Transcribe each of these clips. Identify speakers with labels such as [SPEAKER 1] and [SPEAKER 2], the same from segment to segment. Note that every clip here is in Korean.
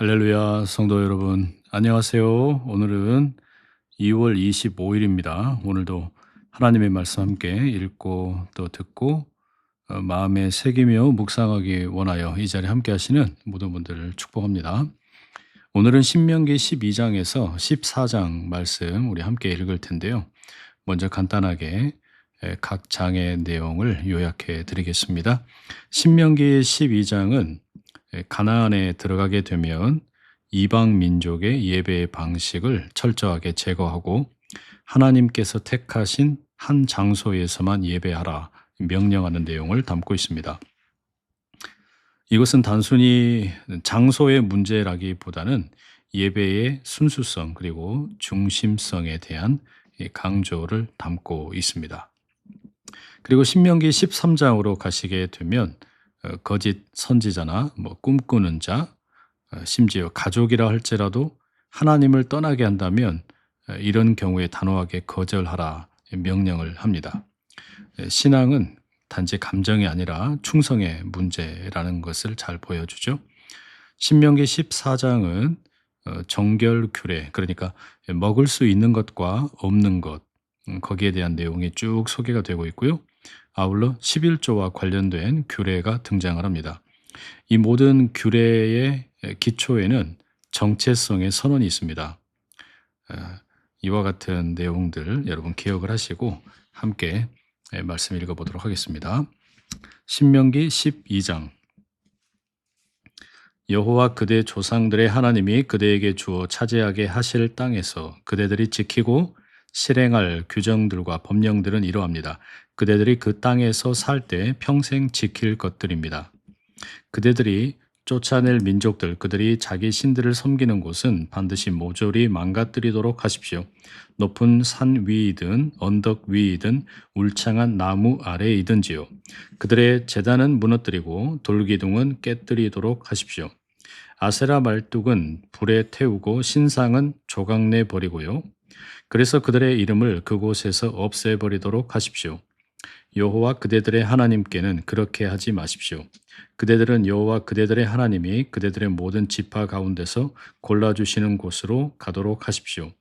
[SPEAKER 1] 할렐루야, 성도 여러분, 안녕하세요. 오늘은 2월 25일입니다. 오늘도 하나님의 말씀 함께 읽고 또 듣고 마음에 새기며 묵상하기 원하여 이 자리에 함께 하시는 모든 분들을 축복합니다. 오늘은 신명기 12장에서 14장 말씀 우리 함께 읽을 텐데요. 먼저 간단하게 각 장의 내용을 요약해 드리겠습니다. 신명기 12장은 가나안에 들어가게 되면 이방 민족의 예배의 방식을 철저하게 제거하고 하나님께서 택하신 한 장소에서만 예배하라 명령하는 내용을 담고 있습니다. 이것은 단순히 장소의 문제라기보다는 예배의 순수성 그리고 중심성에 대한 강조를 담고 있습니다. 그리고 신명기 13장으로 가시게 되면 거짓 선지자나 꿈꾸는 자, 심지어 가족이라 할지라도 하나님을 떠나게 한다면 이런 경우에 단호하게 거절하라 명령을 합니다. 신앙은 단지 감정이 아니라 충성의 문제라는 것을 잘 보여주죠. 신명기 14장은 정결 규례, 그러니까 먹을 수 있는 것과 없는 것, 거기에 대한 내용이 쭉 소개가 되고 있고요. 아울러 11조와 관련된 규례가 등장을 합니다. 이 모든 규례의 기초에는 정체성의 선언이 있습니다. 이와 같은 내용들 여러분 기억을 하시고 함께 말씀 읽어보도록 하겠습니다. 신명기 12장. 여호와 그대 조상들의 하나님이 그대에게 주어 차지하게 하실 땅에서 그대들이 지키고 실행할 규정들과 법령들은 이러합니다. 그대들이 그 땅에서 살 때 평생 지킬 것들입니다. 그대들이 쫓아낼 민족들, 그들이 자기 신들을 섬기는 곳은 반드시 모조리 망가뜨리도록 하십시오. 높은 산 위이든 언덕 위이든 울창한 나무 아래이든지요. 그들의 제단은 무너뜨리고 돌기둥은 깨뜨리도록 하십시오. 아세라 말뚝은 불에 태우고 신상은 조각내 버리고요. 그래서 그들의 이름을 그곳에서 없애버리도록 하십시오. 여호와 그대들의 하나님께는 그렇게 하지 마십시오. 그대들은 여호와 그대들의 하나님이 그대들의 모든 지파 가운데서 골라주시는 곳으로 가도록 하십시오.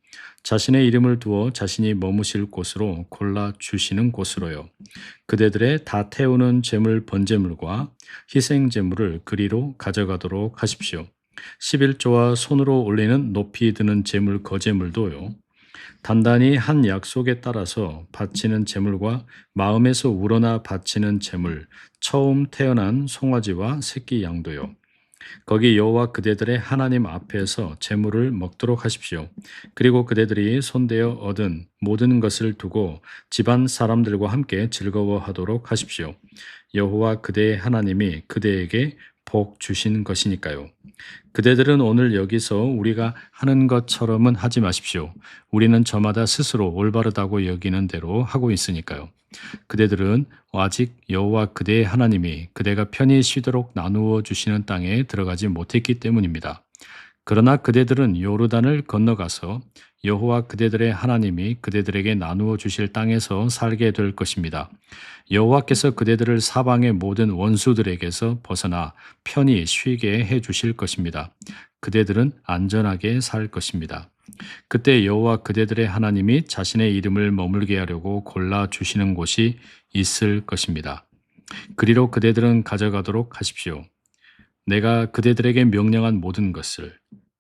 [SPEAKER 1] 자신의 이름을 두어 자신이 머무실 곳으로 골라주시는 곳으로요. 그대들의 다 태우는 제물 번제물과 희생 제물을 그리로 가져가도록 하십시오. 11조와 손으로 올리는 높이 드는 제물 거제물도요. 단단히 한 약속에 따라서 바치는 제물과 마음에서 우러나 바치는 제물, 처음 태어난 송아지와 새끼 양도요. 거기 여호와 그대들의 하나님 앞에서 제물을 먹도록 하십시오. 그리고 그대들이 손대어 얻은 모든 것을 두고 집안 사람들과 함께 즐거워하도록 하십시오. 여호와 그대의 하나님이 그대에게 복 주신 것이니까요. 그대들은 오늘 여기서 우리가 하는 것처럼은 하지 마십시오. 우리는 저마다 스스로 올바르다고 여기는 대로 하고 있으니까요. 그대들은 아직 여호와 그대의 하나님이 그대가 편히 쉬도록 나누어 주시는 땅에 들어가지 못했기 때문입니다. 그러나 그대들은 요르단을 건너가서 여호와 그대들의 하나님이 그대들에게 나누어 주실 땅에서 살게 될 것입니다. 여호와께서 그대들을 사방의 모든 원수들에게서 벗어나 편히 쉬게 해 주실 것입니다. 그대들은 안전하게 살 것입니다. 그때 여호와 그대들의 하나님이 자신의 이름을 머물게 하려고 골라 주시는 곳이 있을 것입니다. 그리로 그대들은 가져가도록 하십시오. 내가 그대들에게 명령한 모든 것을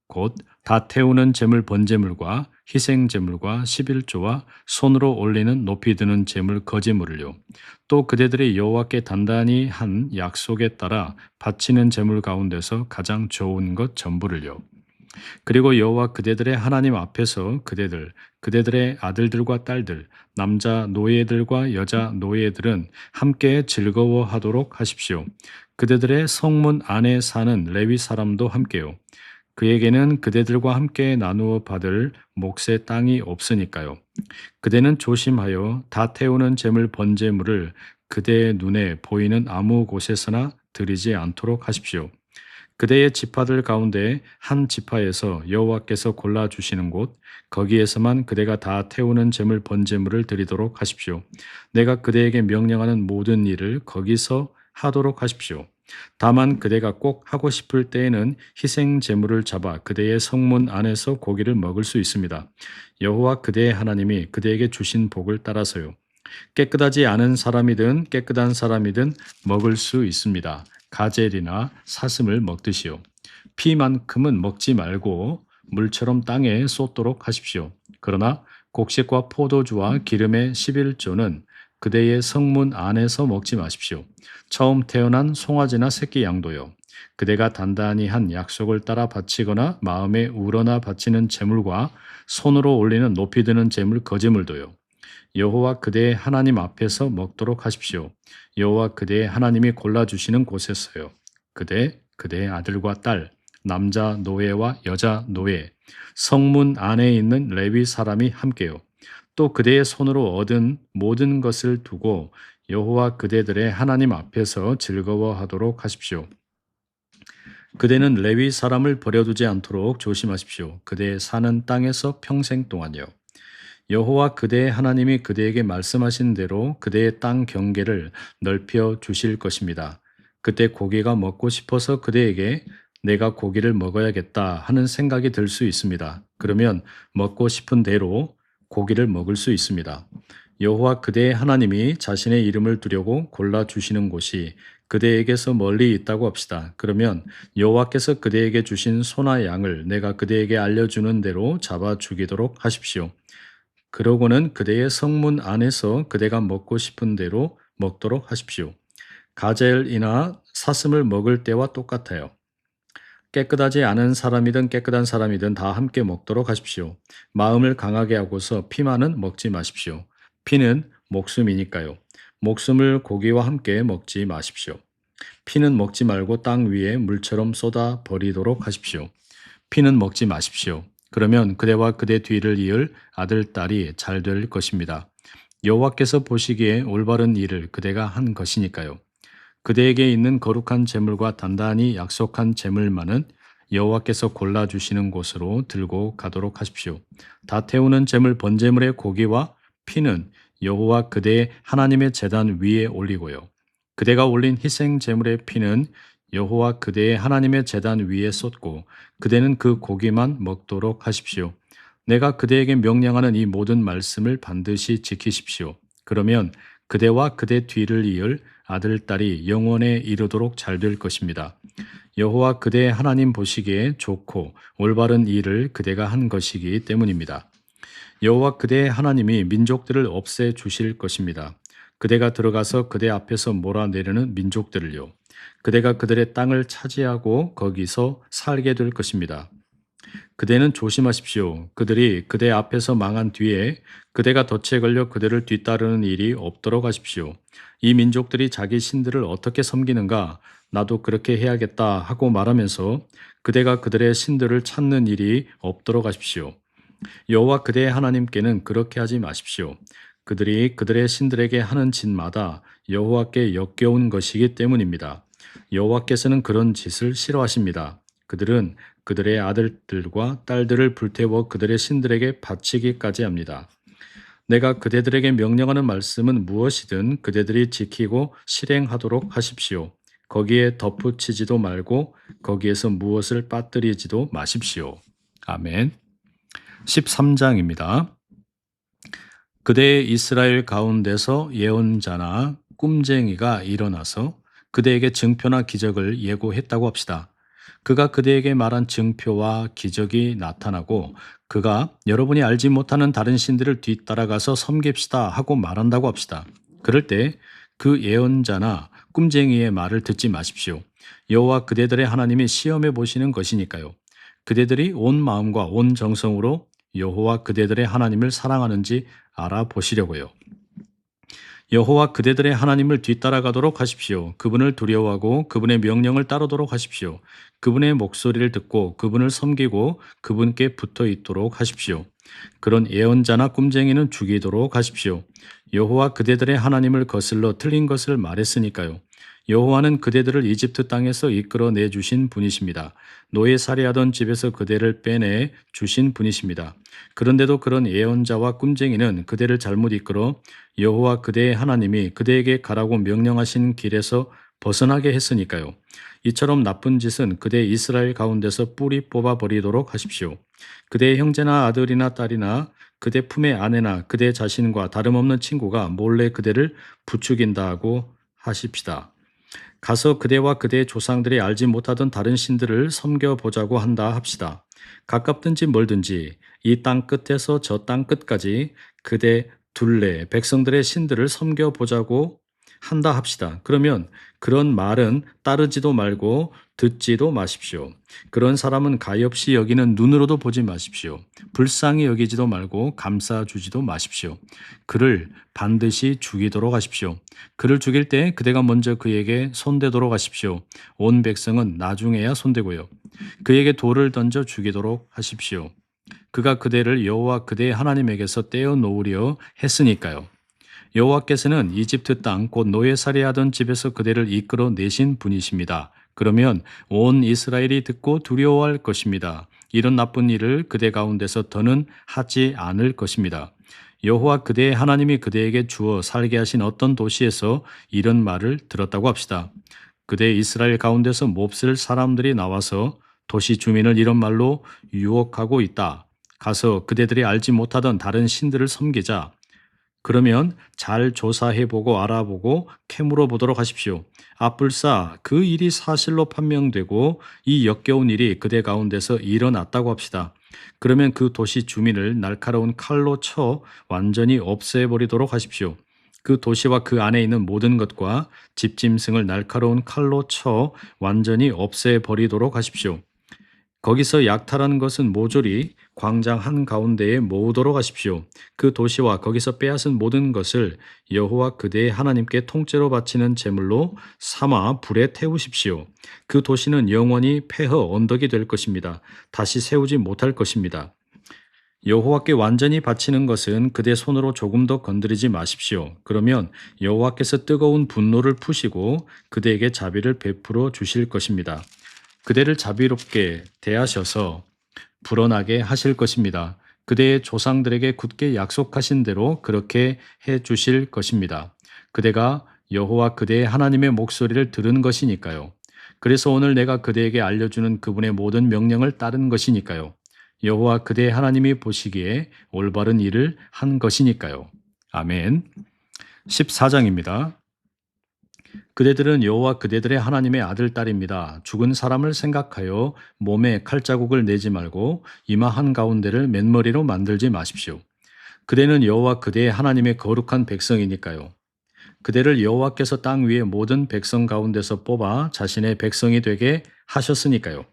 [SPEAKER 1] 곧 다 태우는 제물 번제물과 희생 제물과 11조와 손으로 올리는 높이 드는 제물 거제물을요. 또 그대들이 여호와께 단단히 한 약속에 따라 바치는 제물 가운데서 가장 좋은 것 전부를요. 그리고 여호와 그대들의 하나님 앞에서 그대들의 아들들과 딸들, 남자 노예들과 여자 노예들은 함께 즐거워하도록 하십시오. 그대들의 성문 안에 사는 레위 사람도 함께요. 그에게는 그대들과 함께 나누어 받을 몫의 땅이 없으니까요. 그대는 조심하여 다 태우는 제물 번제물을 그대의 눈에 보이는 아무 곳에서나 드리지 않도록 하십시오. 그대의 지파들 가운데 한 지파에서 여호와께서 골라주시는 곳, 거기에서만 그대가 다 태우는 제물 번제물을 드리도록 하십시오. 내가 그대에게 명령하는 모든 일을 거기서 하도록 하십시오. 다만 그대가 꼭 하고 싶을 때에는 희생 제물을 잡아 그대의 성문 안에서 고기를 먹을 수 있습니다. 여호와 그대의 하나님이 그대에게 주신 복을 따라서요. 깨끗하지 않은 사람이든 깨끗한 사람이든 먹을 수 있습니다. 가젤이나 사슴을 먹듯이요. 피만큼은 먹지 말고 물처럼 땅에 쏟도록 하십시오. 그러나 곡식과 포도주와 기름의 11조는 그대의 성문 안에서 먹지 마십시오. 처음 태어난 송아지나 새끼 양도요. 그대가 단단히 한 약속을 따라 바치거나 마음에 우러나 바치는 제물과 손으로 올리는 높이 드는 제물 거제물도요. 여호와 그대의 하나님 앞에서 먹도록 하십시오. 여호와 그대의 하나님이 골라주시는 곳에서요. 그대의 아들과 딸, 남자 노예와 여자 노예, 성문 안에 있는 레위 사람이 함께요. 또 그대의 손으로 얻은 모든 것을 두고 여호와 그대들의 하나님 앞에서 즐거워하도록 하십시오. 그대는 레위 사람을 버려두지 않도록 조심하십시오. 그대의 사는 땅에서 평생 동안요. 여호와 그대의 하나님이 그대에게 말씀하신 대로 그대의 땅 경계를 넓혀 주실 것입니다. 그때 고기가 먹고 싶어서 그대에게 내가 고기를 먹어야겠다 하는 생각이 들 수 있습니다. 그러면 먹고 싶은 대로 고기를 먹을 수 있습니다. 여호와 그대의 하나님이 자신의 이름을 두려고 골라 주시는 곳이 그대에게서 멀리 있다고 합시다. 그러면 여호와께서 그대에게 주신 소나 양을 내가 그대에게 알려주는 대로 잡아 죽이도록 하십시오. 그러고는 그대의 성문 안에서 그대가 먹고 싶은 대로 먹도록 하십시오. 가젤이나 사슴을 먹을 때와 똑같아요. 깨끗하지 않은 사람이든 깨끗한 사람이든 다 함께 먹도록 하십시오. 마음을 강하게 하고서 피만은 먹지 마십시오. 피는 목숨이니까요. 목숨을 고기와 함께 먹지 마십시오. 피는 먹지 말고 땅 위에 물처럼 쏟아 버리도록 하십시오. 피는 먹지 마십시오. 그러면 그대와 그대 뒤를 이을 아들, 딸이 잘 될 것입니다. 여호와께서 보시기에 올바른 일을 그대가 한 것이니까요. 그대에게 있는 거룩한 재물과 단단히 약속한 재물만은 여호와께서 골라주시는 곳으로 들고 가도록 하십시오. 다 태우는 재물 번제물의 고기와 피는 여호와 그대의 하나님의 제단 위에 올리고요. 그대가 올린 희생 재물의 피는 여호와 그대의 하나님의 제단 위에 쏟고 그대는 그 고기만 먹도록 하십시오. 내가 그대에게 명령하는 이 모든 말씀을 반드시 지키십시오. 그러면 그대와 그대 뒤를 이을 아들, 딸이 영원에 이르도록 잘 될 것입니다. 여호와 그대의 하나님 보시기에 좋고 올바른 일을 그대가 한 것이기 때문입니다. 여호와 그대의 하나님이 민족들을 없애 주실 것입니다. 그대가 들어가서 그대 앞에서 몰아내려는 민족들을요. 그대가 그들의 땅을 차지하고 거기서 살게 될 것입니다. 그대는 조심하십시오. 그들이 그대 앞에서 망한 뒤에 그대가 덫에 걸려 그대를 뒤따르는 일이 없도록 하십시오. 이 민족들이 자기 신들을 어떻게 섬기는가? 나도 그렇게 해야겠다 하고 말하면서 그대가 그들의 신들을 찾는 일이 없도록 하십시오. 여호와 그대의 하나님께는 그렇게 하지 마십시오. 그들이 그들의 신들에게 하는 짓마다 여호와께 역겨운 것이기 때문입니다. 여호와께서는 그런 짓을 싫어하십니다. 그들은 그들의 아들들과 딸들을 불태워 그들의 신들에게 바치기까지 합니다. 내가 그대들에게 명령하는 말씀은 무엇이든 그대들이 지키고 실행하도록 하십시오. 거기에 덧붙이지도 말고 거기에서 무엇을 빠뜨리지도 마십시오. 아멘. 13장입니다. 그대의 이스라엘 가운데서 예언자나 꿈쟁이가 일어나서 그대에게 증표나 기적을 예고했다고 합시다. 그가 그대에게 말한 증표와 기적이 나타나고 그가 여러분이 알지 못하는 다른 신들을 뒤따라가서 섬깁시다 하고 말한다고 합시다. 그럴 때 그 예언자나 꿈쟁이의 말을 듣지 마십시오. 여호와 그대들의 하나님이 시험해 보시는 것이니까요. 그대들이 온 마음과 온 정성으로 여호와 그대들의 하나님을 사랑하는지 알아보시려고요. 여호와 그대들의 하나님을 뒤따라가도록 하십시오. 그분을 두려워하고 그분의 명령을 따르도록 하십시오. 그분의 목소리를 듣고 그분을 섬기고 그분께 붙어 있도록 하십시오. 그런 예언자나 꿈쟁이는 죽이도록 하십시오. 여호와 그대들의 하나님을 거슬러 틀린 것을 말했으니까요. 여호와는 그대들을 이집트 땅에서 이끌어내 주신 분이십니다. 노예살이하던 집에서 그대를 빼내 주신 분이십니다. 그런데도 그런 예언자와 꿈쟁이는 그대를 잘못 이끌어 여호와 그대의 하나님이 그대에게 가라고 명령하신 길에서 벗어나게 했으니까요. 이처럼 나쁜 짓은 그대 이스라엘 가운데서 뿌리 뽑아 버리도록 하십시오. 그대의 형제나 아들이나 딸이나 그대 품의 아내나 그대 자신과 다름없는 친구가 몰래 그대를 부추긴다고 하십시다. 가서 그대와 그대의 조상들이 알지 못하던 다른 신들을 섬겨보자고 한다 합시다. 가깝든지 멀든지 이 땅 끝에서 저 땅 끝까지 그대 둘레 백성들의 신들을 섬겨보자고 한다 합시다. 그러면 그런 말은 따르지도 말고 듣지도 마십시오. 그런 사람은 가엾이 여기는 눈으로도 보지 마십시오. 불쌍히 여기지도 말고 감싸주지도 마십시오. 그를 반드시 죽이도록 하십시오. 그를 죽일 때 그대가 먼저 그에게 손대도록 하십시오. 온 백성은 나중에야 손대고요. 그에게 돌을 던져 죽이도록 하십시오. 그가 그대를 여호와 그대의 하나님에게서 떼어 놓으려 했으니까요. 여호와께서는 이집트 땅 곧 노예살이 하던 집에서 그대를 이끌어 내신 분이십니다. 그러면 온 이스라엘이 듣고 두려워할 것입니다. 이런 나쁜 일을 그대 가운데서 더는 하지 않을 것입니다. 여호와 그대의 하나님이 그대에게 주어 살게 하신 어떤 도시에서 이런 말을 들었다고 합시다. 그대 이스라엘 가운데서 몹쓸 사람들이 나와서 도시 주민을 이런 말로 유혹하고 있다. 가서 그대들이 알지 못하던 다른 신들을 섬기자. 그러면 잘 조사해보고 알아보고 캐물어 보도록 하십시오. 앞불사 그 일이 사실로 판명되고 이 역겨운 일이 그대 가운데서 일어났다고 합시다. 그러면 그 도시 주민을 날카로운 칼로 쳐 완전히 없애버리도록 하십시오. 그 도시와 그 안에 있는 모든 것과 집짐승을 날카로운 칼로 쳐 완전히 없애버리도록 하십시오. 거기서 약탈한 것은 모조리 광장 한가운데에 모으도록 하십시오. 그 도시와 거기서 빼앗은 모든 것을 여호와 그대의 하나님께 통째로 바치는 제물로 삼아 불에 태우십시오. 그 도시는 영원히 폐허 언덕이 될 것입니다. 다시 세우지 못할 것입니다. 여호와께 완전히 바치는 것은 그대 손으로 조금 더 건드리지 마십시오. 그러면 여호와께서 뜨거운 분노를 푸시고 그대에게 자비를 베풀어 주실 것입니다. 그대를 자비롭게 대하셔서 불어나게 하실 것입니다. 그대의 조상들에게 굳게 약속하신 대로 그렇게 해 주실 것입니다. 그대가 여호와 그대의 하나님의 목소리를 들은 것이니까요. 그래서 오늘 내가 그대에게 알려주는 그분의 모든 명령을 따른 것이니까요. 여호와 그대의 하나님이 보시기에 올바른 일을 한 것이니까요. 아멘. 14장입니다. 그대들은 여호와 그대들의 하나님의 아들 딸입니다. 죽은 사람을 생각하여 몸에 칼자국을 내지 말고 이마 한가운데를 맨머리로 만들지 마십시오. 그대는 여호와 그대의 하나님의 거룩한 백성이니까요. 그대를 여호와께서 땅 위의 모든 백성 가운데서 뽑아 자신의 백성이 되게 하셨으니까요.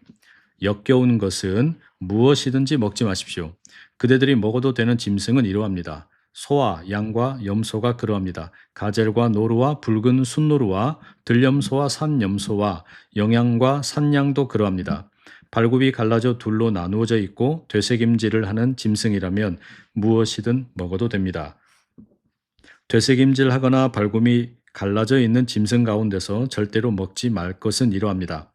[SPEAKER 1] 역겨운 것은 무엇이든지 먹지 마십시오. 그대들이 먹어도 되는 짐승은 이러합니다. 소와 양과 염소가 그러합니다. 가젤과 노루와 붉은 순노루와 들염소와 산염소와 영양과 산양도 그러합니다. 발굽이 갈라져 둘로 나누어져 있고 되새김질을 하는 짐승이라면 무엇이든 먹어도 됩니다. 되새김질하거나 발굽이 갈라져 있는 짐승 가운데서 절대로 먹지 말 것은 이러합니다.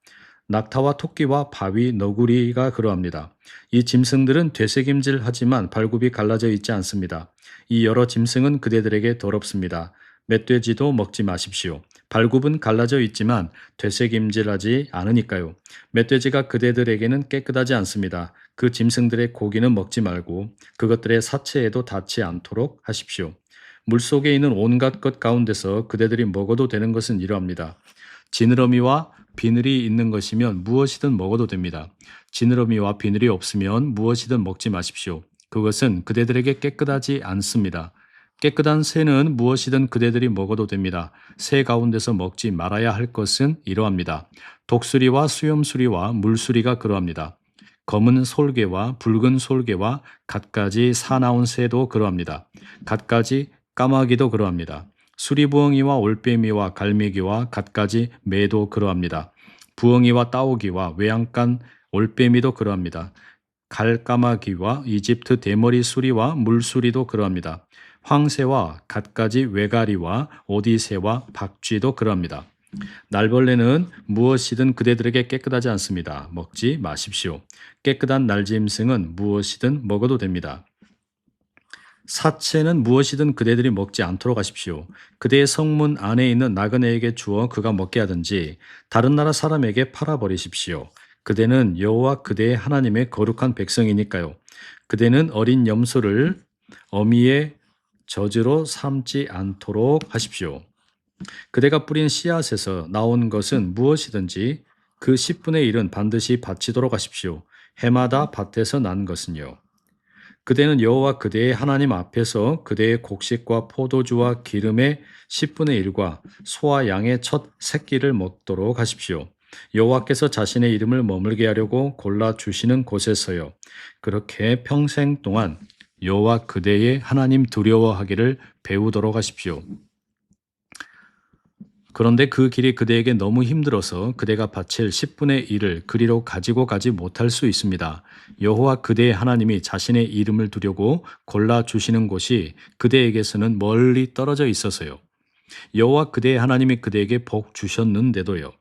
[SPEAKER 1] 낙타와 토끼와 바위, 너구리가 그러합니다. 이 짐승들은 되새김질하지만 발굽이 갈라져 있지 않습니다. 이 여러 짐승은 그대들에게 더럽습니다. 멧돼지도 먹지 마십시오. 발굽은 갈라져 있지만 되새김질하지 않으니까요. 멧돼지가 그대들에게는 깨끗하지 않습니다. 그 짐승들의 고기는 먹지 말고 그것들의 사체에도 닿지 않도록 하십시오. 물속에 있는 온갖 것 가운데서 그대들이 먹어도 되는 것은 이러합니다. 지느러미와 비늘이 있는 것이면 무엇이든 먹어도 됩니다. 지느러미와 비늘이 없으면 무엇이든 먹지 마십시오. 그것은 그대들에게 깨끗하지 않습니다. 깨끗한 새는 무엇이든 그대들이 먹어도 됩니다. 새 가운데서 먹지 말아야 할 것은 이러합니다. 독수리와 수염수리와 물수리가 그러합니다. 검은 솔개와 붉은 솔개와 갖가지 사나운 새도 그러합니다. 갖가지 까마귀도 그러합니다. 수리부엉이와 올빼미와 갈매기와 갖가지 매도 그러합니다. 부엉이와 따오기와 외양간 올빼미도 그러합니다. 갈까마귀와 이집트 대머리 수리와 물수리도 그러합니다. 황새와 갖가지 외가리와 오디새와 박쥐도 그러합니다. 날벌레는 무엇이든 그대들에게 깨끗하지 않습니다. 먹지 마십시오. 깨끗한 날짐승은 무엇이든 먹어도 됩니다. 사체는 무엇이든 그대들이 먹지 않도록 하십시오. 그대의 성문 안에 있는 나그네에게 주어 그가 먹게 하든지 다른 나라 사람에게 팔아버리십시오. 그대는 여호와 그대의 하나님의 거룩한 백성이니까요. 그대는 어린 염소를 어미의 젖으로 삼지 않도록 하십시오. 그대가 뿌린 씨앗에서 나온 것은 무엇이든지 그 10분의 1은 반드시 바치도록 하십시오. 해마다 밭에서 난 것은요. 그대는 여호와 그대의 하나님 앞에서 그대의 곡식과 포도주와 기름의 10분의 1과 소와 양의 첫 새끼를 먹도록 하십시오. 여호와께서 자신의 이름을 머물게 하려고 골라 주시는 곳에서요. 그렇게 평생 동안 여호와 그대의 하나님 두려워하기를 배우도록 하십시오. 그런데 그 길이 그대에게 너무 힘들어서 그대가 바칠 10분의 1을 그리로 가지고 가지 못할 수 있습니다. 여호와 그대의 하나님이 자신의 이름을 두려고 골라 주시는 곳이 그대에게서는 멀리 떨어져 있어서요. 여호와 그대의 하나님이 그대에게 복 주셨는데도요.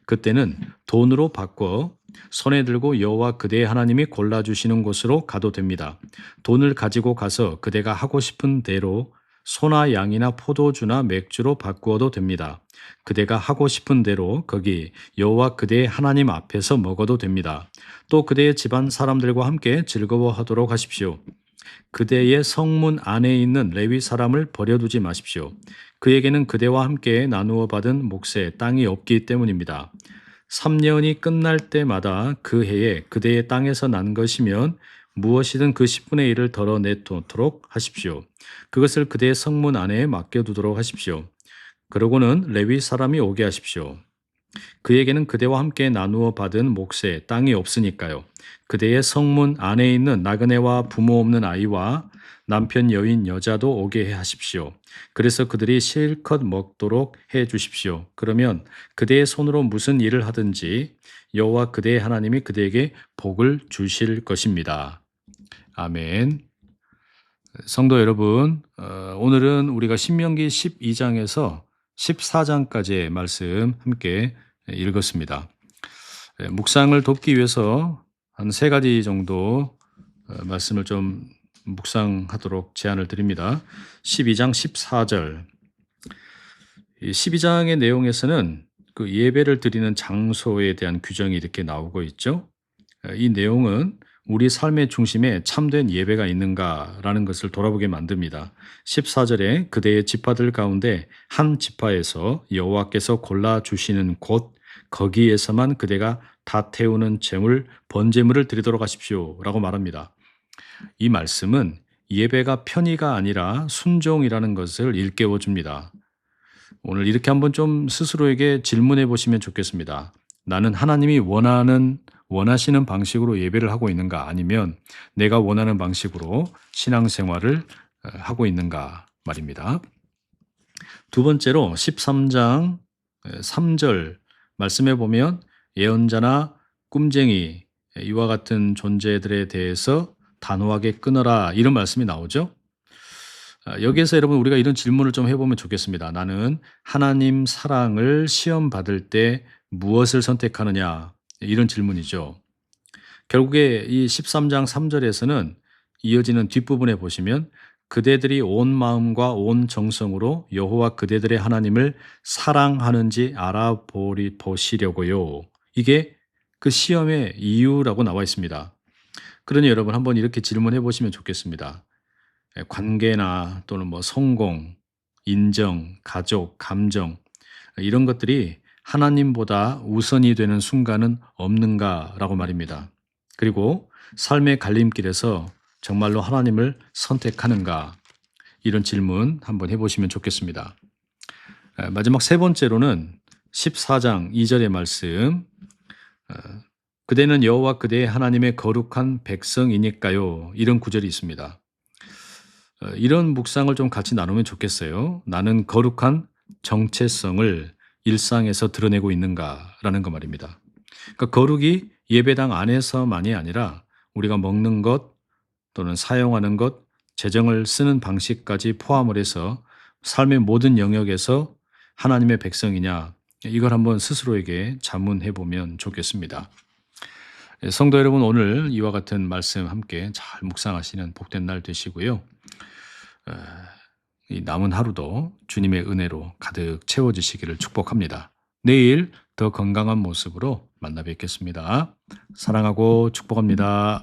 [SPEAKER 1] 그때는 돈으로 바꿔 손에 들고 여호와 그대의 하나님이 골라 주시는 곳으로 가도 됩니다. 돈을 가지고 가서 그대가 하고 싶은 대로 소나 양이나 포도주나 맥주로 바꾸어도 됩니다. 그대가 하고 싶은 대로 거기 여호와 그대의 하나님 앞에서 먹어도 됩니다. 또 그대의 집안 사람들과 함께 즐거워하도록 하십시오. 그대의 성문 안에 있는 레위 사람을 버려두지 마십시오. 그에게는 그대와 함께 나누어 받은 몫의 땅이 없기 때문입니다. 3년이 끝날 때마다 그 해에 그대의 땅에서 난 것이면 무엇이든 그 10분의 1을 덜어내도록 하십시오. 그것을 그대의 성문 안에 맡겨두도록 하십시오. 그러고는 레위 사람이 오게 하십시오. 그에게는 그대와 함께 나누어 받은 몫의 땅이 없으니까요. 그대의 성문 안에 있는 나그네와 부모 없는 아이와 남편 여인 여자도 오게 하십시오. 그래서 그들이 실컷 먹도록 해 주십시오. 그러면 그대의 손으로 무슨 일을 하든지 여호와 그대의 하나님이 그대에게 복을 주실 것입니다. 아멘. 성도 여러분, 오늘은 우리가 신명기 12장에서 14장까지의 말씀 함께 읽었습니다. 묵상을 돕기 위해서 한 3가지 정도 말씀을 좀 묵상하도록 제안을 드립니다. 12장 14절. 이 12장의 내용에서는 그 예배를 드리는 장소에 대한 규정이 이렇게 나오고 있죠. 이 내용은 우리 삶의 중심에 참된 예배가 있는가라는 것을 돌아보게 만듭니다. 14절에 그대의 지파들 가운데 한 지파에서 여호와께서 골라주시는 곳 거기에서만 그대가 다 태우는 제물 번제물을 드리도록 하십시오 라고 말합니다. 이 말씀은 예배가 편의가 아니라 순종이라는 것을 일깨워 줍니다. 오늘 이렇게 한번 좀 스스로에게 질문해 보시면 좋겠습니다. 나는 하나님이 원하시는 방식으로 예배를 하고 있는가, 아니면 내가 원하는 방식으로 신앙생활을 하고 있는가 말입니다. 두 번째로 13장 3절 말씀해 보면 예언자나 꿈쟁이 이와 같은 존재들에 대해서 단호하게 끊어라 이런 말씀이 나오죠. 여기에서 여러분 우리가 이런 질문을 좀 해보면 좋겠습니다. 나는 하나님 사랑을 시험 받을 때 무엇을 선택하느냐, 이런 질문이죠. 결국에 이 13장 3절에서는 이어지는 뒷부분에 보시면 그대들이 온 마음과 온 정성으로 여호와 그대들의 하나님을 사랑하는지 보시려고요. 이게 그 시험의 이유라고 나와 있습니다. 그러니 여러분 한번 이렇게 질문해 보시면 좋겠습니다. 관계나 또는 뭐 성공, 인정, 가족, 감정 이런 것들이 하나님보다 우선이 되는 순간은 없는가라고 말입니다. 그리고 삶의 갈림길에서 정말로 하나님을 선택하는가, 이런 질문 한번 해보시면 좋겠습니다. 마지막 3번째로는 14장 2절의 말씀, 그대는 여호와 그대의 하나님의 거룩한 백성이니까요, 이런 구절이 있습니다. 이런 묵상을 좀 같이 나누면 좋겠어요. 나는 거룩한 정체성을 일상에서 드러내고 있는가라는 거 말입니다. 그러니까 거룩이 예배당 안에서만이 아니라 우리가 먹는 것 또는 사용하는 것, 재정을 쓰는 방식까지 포함을 해서 삶의 모든 영역에서 하나님의 백성이냐, 이걸 한번 스스로에게 자문해 보면 좋겠습니다. 성도 여러분, 오늘 이와 같은 말씀 함께 잘 묵상하시는 복된 날 되시고요. 이 남은 하루도 주님의 은혜로 가득 채워지시기를 축복합니다. 내일 더 건강한 모습으로 만나 뵙겠습니다. 사랑하고 축복합니다.